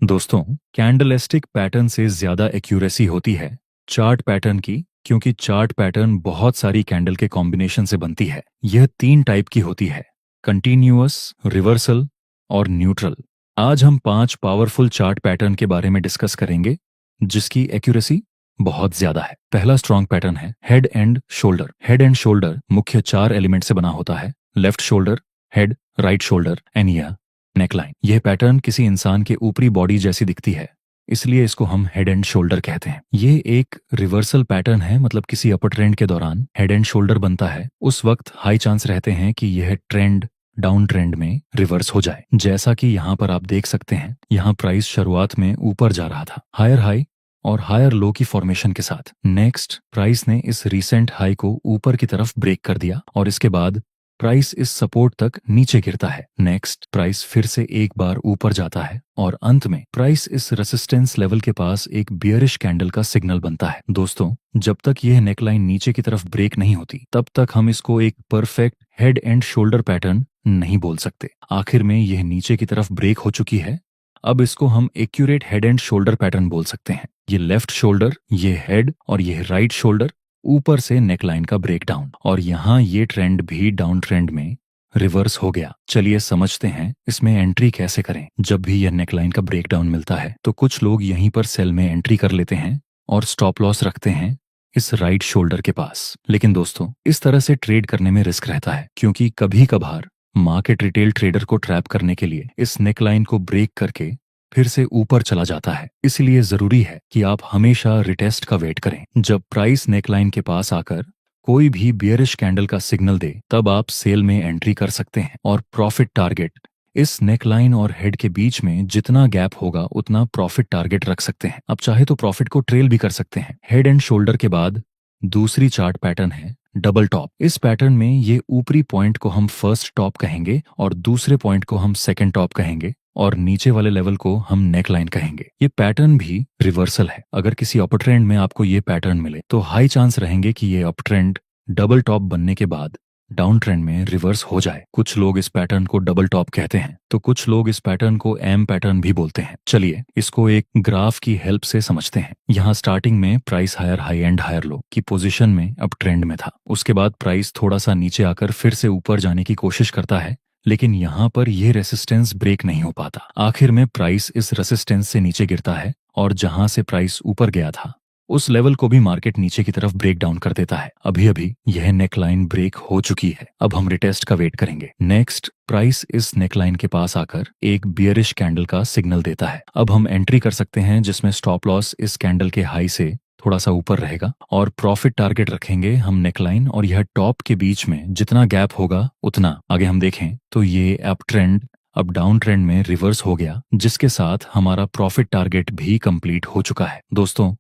दोस्तों, candlestick pattern से ज़्यादा एक्यूरेसी होती है चार्ट पैटर्न की, क्योंकि चार्ट पैटर्न बहुत सारी कैंडल के कॉम्बिनेशन से बनती है। यह 3 टाइप की होती है: कंटिन्यूअस, रिवर्सल और न्यूट्रल। आज हम 5 पावरफुल चार्ट पैटर्न के बारे में डिस्कस करेंगे जिसकी एक्यूरेसी बहुत ज्यादा है। पहला स्ट्रॉन्ग पैटर्न है head and shoulder. Head and shoulder मुख्य 4 एलिमेंट से बना होता है: left shoulder, head, right shoulder and year, neckline. यह पैटर्न किसी इंसान के ऊपरी बॉडी जैसी दिखती है, इसलिए इसको हम हेड एंड शोल्डर कहते हैं। ये एक रिवर्सल पैटर्न है, मतलब किसी अपर ट्रेंड के दौरान हेड एंड शोल्डर बनता है, उस वक्त हाई चांस रहते हैं कि यह ट्रेंड डाउन ट्रेंड में रिवर्स हो जाए। जैसा कि यहाँ पर आप देख सकते हैं, यहाँ प्राइस शुरुआत में ऊपर जा रहा था, हायर हाई और हायर लो की फॉर्मेशन के साथ। नेक्स्ट प्राइस ने इस रीसेंट हाई को ऊपर की तरफ ब्रेक कर दिया और इसके बाद प्राइस इस सपोर्ट तक नीचे गिरता है। नेक्स्ट प्राइस फिर से एक बार ऊपर जाता है और अंत में प्राइस इस रेसिस्टेंस लेवल के पास एक बियरिश कैंडल का सिग्नल बनता है। दोस्तों, जब तक यह नेकलाइन नीचे की तरफ ब्रेक नहीं होती, तब तक हम इसको एक perfect head and shoulder pattern नहीं बोल सकते। आखिर में यह नीचे की तरफ ब्रेक हो चुकी है, अब इसको हम accurate head and shoulder pattern बोल सकते हैं। ये लेफ्ट शोल्डर, ये हेड और ये राइट शोल्डर, ऊपर से नेकलाइन का ब्रेकडाउन, और यहाँ ये ट्रेंड भी डाउन ट्रेंड में रिवर्स हो गया। चलिए समझते हैं इसमें एंट्री कैसे करें। जब भी यह नेकलाइन का ब्रेकडाउन मिलता है तो कुछ लोग यहीं पर सेल में एंट्री कर लेते हैं और स्टॉप लॉस रखते हैं इस राइट शोल्डर के पास। लेकिन दोस्तों, इस तरह से ट्रेड करने में रिस्क रहता है, क्योंकि कभी कभार मार्केट रिटेल ट्रेडर को ट्रैप करने के लिए इस नेकलाइन को ब्रेक करके फिर से ऊपर चला जाता है। इसलिए जरूरी है कि आप हमेशा रिटेस्ट का वेट करें। जब प्राइस नेकलाइन के पास आकर कोई भी बियरिश कैंडल का सिग्नल दे, तब आप सेल में एंट्री कर सकते हैं और प्रॉफिट टारगेट इस नेकलाइन और हेड के बीच में जितना गैप होगा उतना प्रॉफिट टारगेट रख सकते हैं। अब चाहे तो प्रॉफिट को ट्रेल भी कर सकते हैं। हेड एंड शोल्डर के बाद दूसरी चार्ट पैटर्न है डबल टॉप। इस पैटर्न में ये ऊपरी पॉइंट को हम फर्स्ट टॉप कहेंगे और दूसरे पॉइंट को हम सेकंड टॉप कहेंगे और नीचे वाले लेवल को हम नेकलाइन कहेंगे। ये पैटर्न भी रिवर्सल है। अगर किसी अप ट्रेंड में आपको ये पैटर्न मिले तो हाई चांस रहेंगे कि ये अप ट्रेंड डबल टॉप बनने के बाद डाउन ट्रेंड में रिवर्स हो जाए। कुछ लोग इस पैटर्न को डबल टॉप कहते हैं, तो कुछ लोग इस पैटर्न को एम पैटर्न भी बोलते हैं। चलिए इसको एक ग्राफ की हेल्प से समझते हैं। यहाँ स्टार्टिंग में price higher high and higher low की पोजीशन में अप ट्रेंड में था। उसके बाद प्राइस थोड़ा सा नीचे आकर फिर से ऊपर जाने की कोशिश करता है, लेकिन यहाँ पर यह रेसिस्टेंस ब्रेक नहीं हो पाता। आखिर में प्राइस इस रेसिस्टेंस से नीचे गिरता है और जहां से प्राइस ऊपर गया था उस लेवल को भी मार्केट नीचे की तरफ ब्रेक डाउन कर देता है। अभी अभी यह नेकलाइन ब्रेक हो चुकी है। अब हम रिटेस्ट का वेट करेंगे। नेक्स्ट प्राइस इस नेकलाइन के पास आकर एक बियरिश कैंडल का सिग्नल देता है। अब हम एंट्री कर सकते हैं, जिसमें स्टॉप लॉस इस कैंडल के हाई से थोड़ा सा ऊपर रहेगा और प्रॉफिट टारगेट रखेंगे हम नेकलाइन और यह टॉप के बीच में जितना गैप होगा उतना। आगे हम देखें तो ये अप ट्रेंड अब डाउन ट्रेंड में रिवर्स हो गया, जिसके साथ हमारा प्रॉफिट टारगेट भी कंप्लीट हो चुका है। दोस्तों,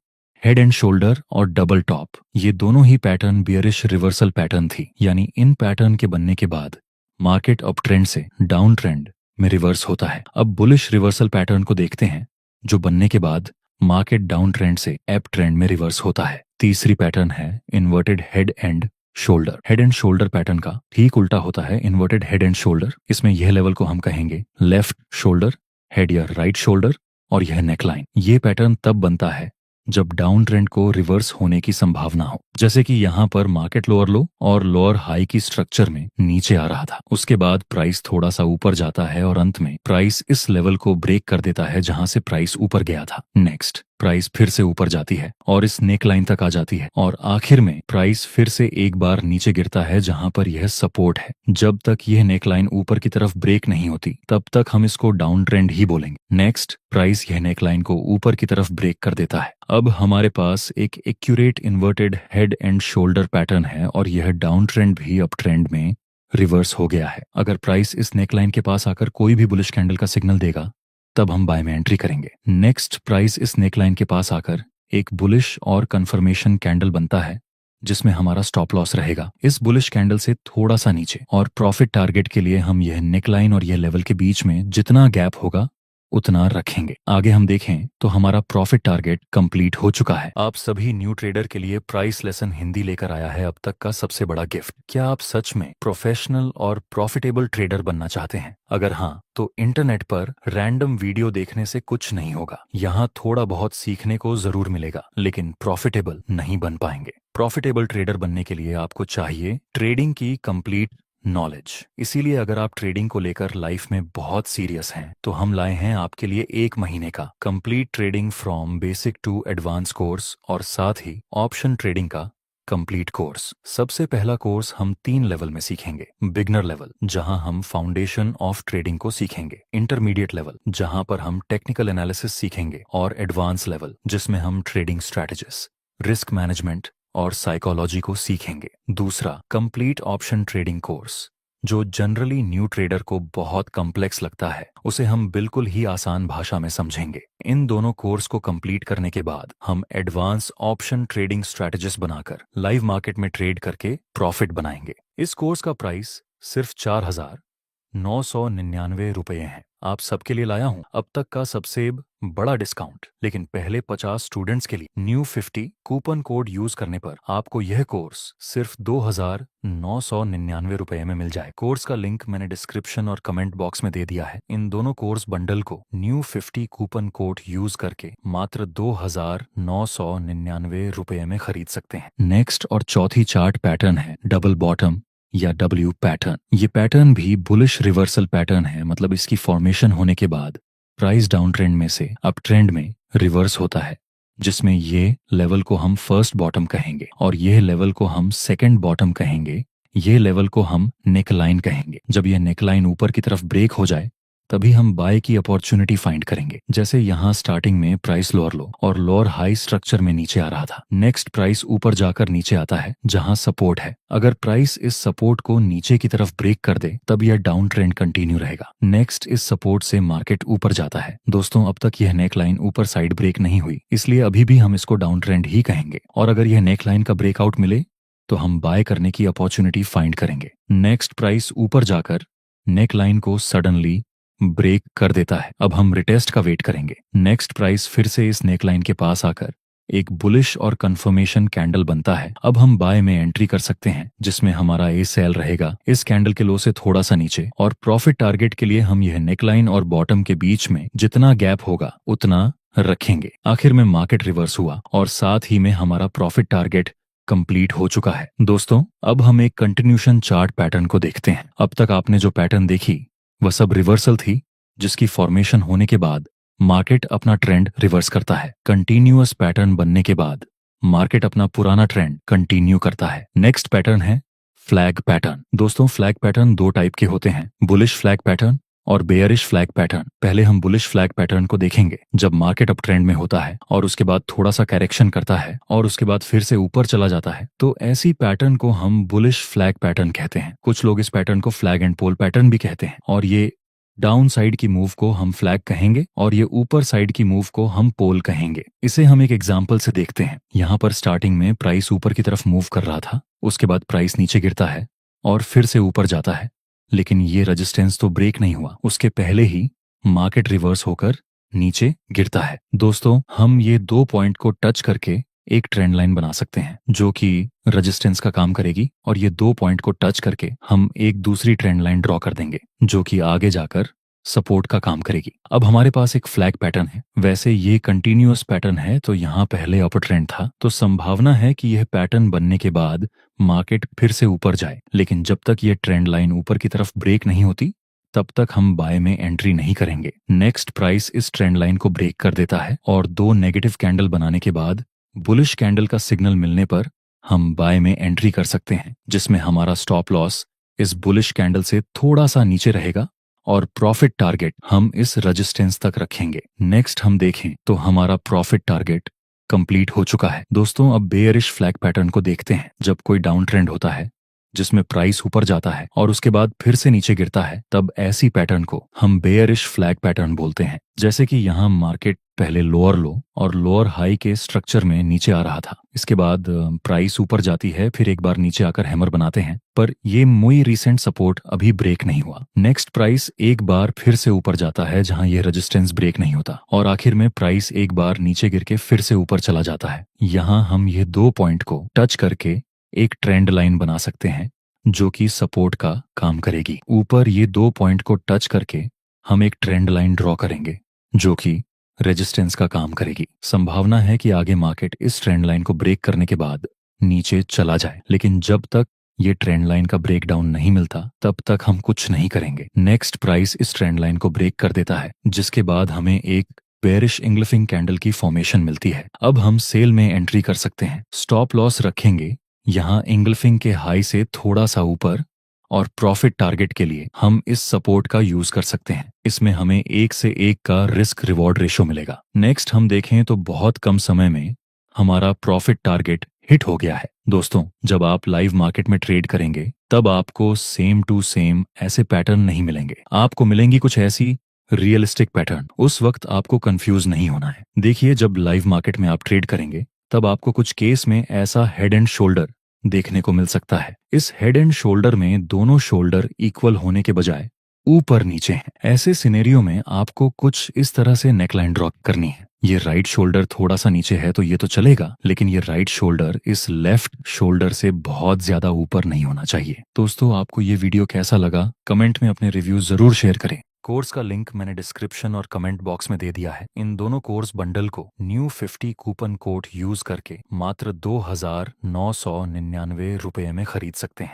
हेड एंड शोल्डर और डबल टॉप ये दोनों ही पैटर्न बियरिश रिवर्सल पैटर्न थी, यानी इन पैटर्न के बनने के बाद मार्केट अप ट्रेंड से डाउन ट्रेंड में रिवर्स होता है। अब बुलिश रिवर्सल पैटर्न को देखते हैं, जो बनने के बाद मार्केट डाउन ट्रेंड से अप ट्रेंड में रिवर्स होता है। तीसरी पैटर्न है inverted head and shoulder. Head and shoulder pattern का ठीक उल्टा होता है इन्वर्टेड हेड एंड शोल्डर। इसमें यह लेवल को हम कहेंगे लेफ्ट शोल्डर, हेड या राइट शोल्डर, और यह नेकलाइन। ये पैटर्न तब बनता है जब डाउन ट्रेंड को रिवर्स होने की संभावना हो, जैसे कि यहाँ पर मार्केट लोअर लो और लोअर हाई की स्ट्रक्चर में नीचे आ रहा था। उसके बाद प्राइस थोड़ा सा ऊपर जाता है और अंत में प्राइस इस लेवल को ब्रेक कर देता है जहां से प्राइस ऊपर गया था। नेक्स्ट प्राइस फिर से ऊपर जाती है और इस नेक लाइन तक आ जाती है और आखिर में प्राइस फिर से एक बार नीचे गिरता है जहां पर यह सपोर्ट है। जब तक यह नेक लाइन ऊपर की तरफ ब्रेक नहीं होती तब तक हम इसको डाउन ट्रेंड ही बोलेंगे। नेक्स्ट प्राइस यह नेक लाइन को ऊपर की तरफ ब्रेक कर देता है। अब हमारे पास एक accurate inverted head and shoulder pattern है और यह डाउन ट्रेंड भी अप ट्रेंड में रिवर्स हो गया है। अगर प्राइस इस नेकलाइन के पास आकर कोई भी बुलिश कैंडल का सिग्नल देगा तब हम बाय में एंट्री करेंगे। नेक्स्ट प्राइस इस नेकलाइन के पास आकर एक बुलिश और कंफर्मेशन कैंडल बनता है, जिसमें हमारा स्टॉप लॉस रहेगा इस बुलिश कैंडल से थोड़ा सा नीचे, और प्रॉफिट टारगेट के लिए हम यह नेकलाइन और यह लेवल के बीच में जितना गैप होगा उतना रखेंगे। आगे हम देखें तो हमारा प्रॉफिट टारगेट कंप्लीट हो चुका है। आप सभी न्यू ट्रेडर के लिए प्राइस लेसन हिंदी लेकर आया है अब तक का सबसे बड़ा गिफ्ट। क्या आप सच में प्रोफेशनल और प्रॉफिटेबल ट्रेडर बनना चाहते हैं? अगर हाँ, तो इंटरनेट पर रैंडम वीडियो देखने से कुछ नहीं होगा। यहाँ थोड़ा बहुत सीखने को जरूर मिलेगा, लेकिन प्रॉफिटेबल नहीं बन पाएंगे। प्रॉफिटेबल ट्रेडर बनने के लिए आपको चाहिए ट्रेडिंग की कंप्लीट नॉलेज। इसीलिए अगर आप ट्रेडिंग को लेकर लाइफ में बहुत सीरियस हैं, तो हम लाए हैं आपके लिए 1 महीने का complete trading from basic to advance course और साथ ही ऑप्शन ट्रेडिंग का कंप्लीट कोर्स। सबसे पहला कोर्स हम 3 लेवल में सीखेंगे। बिगनर लेवल, जहां हम फाउंडेशन ऑफ ट्रेडिंग को सीखेंगे। इंटरमीडिएट लेवल, जहां पर हम टेक्निकल एनालिसिस सीखेंगे। और एडवांस लेवल, जिसमें हम ट्रेडिंग स्ट्रैटेजीज, रिस्क मैनेजमेंट और साइकोलॉजी को सीखेंगे। दूसरा, कंप्लीट ऑप्शन ट्रेडिंग कोर्स, जो जनरली न्यू ट्रेडर को बहुत कॉम्प्लेक्स लगता है, उसे हम बिल्कुल ही आसान भाषा में समझेंगे। इन दोनों कोर्स को कंप्लीट करने के बाद हम एडवांस ऑप्शन ट्रेडिंग स्ट्रैटेजिस्ट बनाकर लाइव मार्केट में ट्रेड करके प्रॉफिट बनाएंगे। इस कोर्स का प्राइस सिर्फ 4,999 रुपये है। आप सबके लिए लाया हूं अब तक का सबसे बड़ा डिस्काउंट। लेकिन पहले 50 स्टूडेंट्स के लिए न्यू 50 कूपन कोड यूज करने पर आपको यह कोर्स सिर्फ 2,999 रुपये में मिल जाए। कोर्स का लिंक मैंने डिस्क्रिप्शन और कमेंट बॉक्स में दे दिया है। इन दोनों कोर्स बंडल को न्यू 50 कूपन कोड यूज करके मात्र 2,999 रुपये में खरीद सकते हैं। नेक्स्ट और चौथी चार्ट पैटर्न है डबल बॉटम या W पैटर्न। ये पैटर्न भी बुलिश रिवर्सल पैटर्न है, मतलब इसकी फॉर्मेशन होने के बाद प्राइस डाउन ट्रेंड में से अप ट्रेंड में रिवर्स होता है, जिसमें ये लेवल को हम फर्स्ट बॉटम कहेंगे और ये लेवल को हम सेकंड बॉटम कहेंगे। ये लेवल को हम नेक लाइन कहेंगे। जब ये नेक लाइन ऊपर की तरफ ब्रेक हो जाए, तभी हम बाय की अपॉर्चुनिटी फाइंड करेंगे। जैसे यहाँ स्टार्टिंग में प्राइस लोअर लो और लोअर हाई स्ट्रक्चर में नीचे आ रहा था। नेक्स्ट प्राइस ऊपर जाकर नीचे आता है जहाँ सपोर्ट है। अगर प्राइस इस सपोर्ट को नीचे की तरफ ब्रेक कर दे, तब यह डाउन ट्रेंड कंटिन्यू रहेगा। नेक्स्ट इस सपोर्ट से मार्केट ऊपर जाता है। दोस्तों, अब तक यह नेक लाइन ऊपर साइड ब्रेक नहीं हुई, इसलिए अभी भी हम इसको डाउन ट्रेंड ही कहेंगे। और अगर यह नेक लाइन का ब्रेकआउट मिले तो हम बाय करने की अपॉर्चुनिटी फाइंड करेंगे। नेक्स्ट प्राइस ऊपर जाकर नेक लाइन को सडनली ब्रेक कर देता है। अब हम रिटेस्ट का वेट करेंगे। नेक्स्ट प्राइस फिर से इस नेकलाइन के पास आकर एक बुलिश और कंफर्मेशन कैंडल बनता है। अब हम बाय में एंट्री कर सकते हैं, जिसमें हमारा ए सेल रहेगा इस कैंडल के लो से थोड़ा सा नीचे। और प्रॉफिट टारगेट के लिए हम यह नेकलाइन और बॉटम के बीच में जितना गैप होगा उतना रखेंगे। आखिर में मार्केट रिवर्स हुआ और साथ ही में हमारा प्रॉफिट टारगेट कंप्लीट हो चुका है। दोस्तों, अब हम एक कंटिन्यूशन चार्ट पैटर्न को देखते हैं। अब तक आपने जो पैटर्न देखी वह सब रिवर्सल थी, जिसकी फॉर्मेशन होने के बाद मार्केट अपना ट्रेंड रिवर्स करता है। कंटिन्यूअस पैटर्न बनने के बाद मार्केट अपना पुराना ट्रेंड कंटिन्यू करता है। नेक्स्ट पैटर्न है फ्लैग पैटर्न। दोस्तों, फ्लैग पैटर्न 2 टाइप के होते हैं, बुलिश फ्लैग पैटर्न और बेयरिश फ्लैग पैटर्न। पहले हम बुलिश फ्लैग पैटर्न को देखेंगे, जब मार्केट अप ट्रेंड में होता है और उसके बाद थोड़ा सा करेक्शन करता है और उसके बाद फिर से ऊपर चला जाता है, तो ऐसी पैटर्न को हम बुलिश फ्लैग पैटर्न कहते हैं। कुछ लोग इस पैटर्न को फ्लैग एंड पोल पैटर्न भी कहते हैं। और ये डाउन साइड की मूव को हम फ्लैग कहेंगे और ये ऊपर साइड की मूव को हम पोल कहेंगे। इसे हम एक एग्जांपल से देखते हैं। यहाँ पर स्टार्टिंग में प्राइस ऊपर की तरफ मूव कर रहा था, उसके बाद प्राइस नीचे गिरता है और फिर से ऊपर जाता है, लेकिन ये रेजिस्टेंस तो ब्रेक नहीं हुआ। उसके पहले ही मार्केट रिवर्स होकर नीचे गिरता है। दोस्तों, हम ये 2 पॉइंट को टच करके एक ट्रेंड लाइन बना सकते हैं, जो कि रेजिस्टेंस का काम करेगी। और ये 2 पॉइंट को टच करके हम एक दूसरी ट्रेंड लाइन ड्रॉ कर देंगे, जो कि आगे जाकर सपोर्ट का काम करेगी। अब हमारे पास एक फ्लैग पैटर्न है। वैसे ये कंटिन्यूअस पैटर्न है, तो यहाँ पहले अपर ट्रेंड था, तो संभावना है कि यह पैटर्न बनने के बाद मार्केट फिर से ऊपर जाए। लेकिन जब तक ये ट्रेंड लाइन ऊपर की तरफ ब्रेक नहीं होती, तब तक हम बाय में एंट्री नहीं करेंगे। नेक्स्ट प्राइस इस ट्रेंड लाइन को ब्रेक कर देता है और 2 नेगेटिव कैंडल बनाने के बाद बुलिश कैंडल का सिग्नल मिलने पर हम बाय में एंट्री कर सकते हैं, जिसमें हमारा स्टॉप लॉस इस बुलिश कैंडल से थोड़ा सा नीचे रहेगा और प्रॉफिट टारगेट हम इस रेजिस्टेंस तक रखेंगे। नेक्स्ट हम देखें तो हमारा प्रॉफिट टारगेट कंप्लीट हो चुका है। दोस्तों, अब बेयरिश फ्लैग पैटर्न को देखते हैं। जब कोई डाउन ट्रेंड होता है जिसमें प्राइस ऊपर जाता है और उसके बाद फिर से नीचे गिरता है, तब ऐसी पैटर्न को हम बेयरिश फ्लैग पैटर्न बोलते हैं। जैसे कि यहाँ मार्केट पहले लोअर लो और लोअर हाई के स्ट्रक्चर में नीचे आ रहा था, इसके बाद प्राइस ऊपर जाती है, फिर एक बार नीचे आकर हैमर बनाते हैं, पर ये मुई रिसेंट सपोर्ट अभी ब्रेक नहीं हुआ। नेक्स्ट प्राइस एक बार फिर से ऊपर जाता है जहां ये रेजिस्टेंस ब्रेक नहीं होता, और आखिर में प्राइस एक बार नीचे गिर के फिर से ऊपर चला जाता है। यहाँ हम ये 2 पॉइंट को टच करके एक ट्रेंड लाइन बना सकते हैं जो कि सपोर्ट का काम करेगी। ऊपर ये 2 पॉइंट को टच करके हम एक ट्रेंड लाइन ड्रॉ करेंगे जो कि रेजिस्टेंस का काम करेगी। संभावना है कि आगे मार्केट इस ट्रेंड लाइन को ब्रेक करने के बाद नीचे चला जाए, लेकिन जब तक ये ट्रेंड लाइन का ब्रेकडाउन नहीं मिलता तब तक हम कुछ नहीं करेंगे। नेक्स्ट प्राइस इस ट्रेंड लाइन को ब्रेक कर देता है, जिसके बाद हमें एक बेरिश इंग्ल्फिंग कैंडल की फॉर्मेशन मिलती है। अब हम सेल में एंट्री कर सकते हैं। स्टॉप लॉस रखेंगे यहाँ इंग्ल्फिंग के हाई से थोड़ा सा ऊपर, और प्रॉफिट टारगेट के लिए हम इस सपोर्ट का यूज कर सकते हैं। इसमें हमें 1 से 1 का रिस्क रिवॉर्ड रेशो मिलेगा। नेक्स्ट हम देखें तो बहुत कम समय में हमारा प्रॉफिट टारगेट हिट हो गया है। दोस्तों, जब आप लाइव मार्केट में ट्रेड करेंगे तब आपको सेम टू सेम ऐसे पैटर्न नहीं मिलेंगे, आपको मिलेंगी कुछ ऐसी रियलिस्टिक पैटर्न। उस वक्त आपको कंफ्यूज नहीं होना है। देखिए, जब लाइव मार्केट में आप ट्रेड करेंगे तब आपको कुछ केस में ऐसा हेड एंड शोल्डर देखने को मिल सकता है। इस हेड एंड शोल्डर में दोनों शोल्डर इक्वल होने के बजाय ऊपर नीचे हैं। ऐसे सिनेरियो में आपको कुछ इस तरह से नेकलाइन ड्रॉ करनी है। ये राइट शोल्डर थोड़ा सा नीचे है तो ये तो चलेगा, लेकिन ये राइट शोल्डर इस लेफ्ट शोल्डर से बहुत ज्यादा ऊपर नहीं होना चाहिए। दोस्तों, आपको ये वीडियो कैसा लगा कमेंट में अपने रिव्यू जरूर शेयर करें। कोर्स का लिंक मैंने डिस्क्रिप्शन और कमेंट बॉक्स में दे दिया है। इन दोनों कोर्स बंडल को न्यू 50 कूपन कोड यूज करके मात्र 2,999 रुपये में खरीद सकते हैं।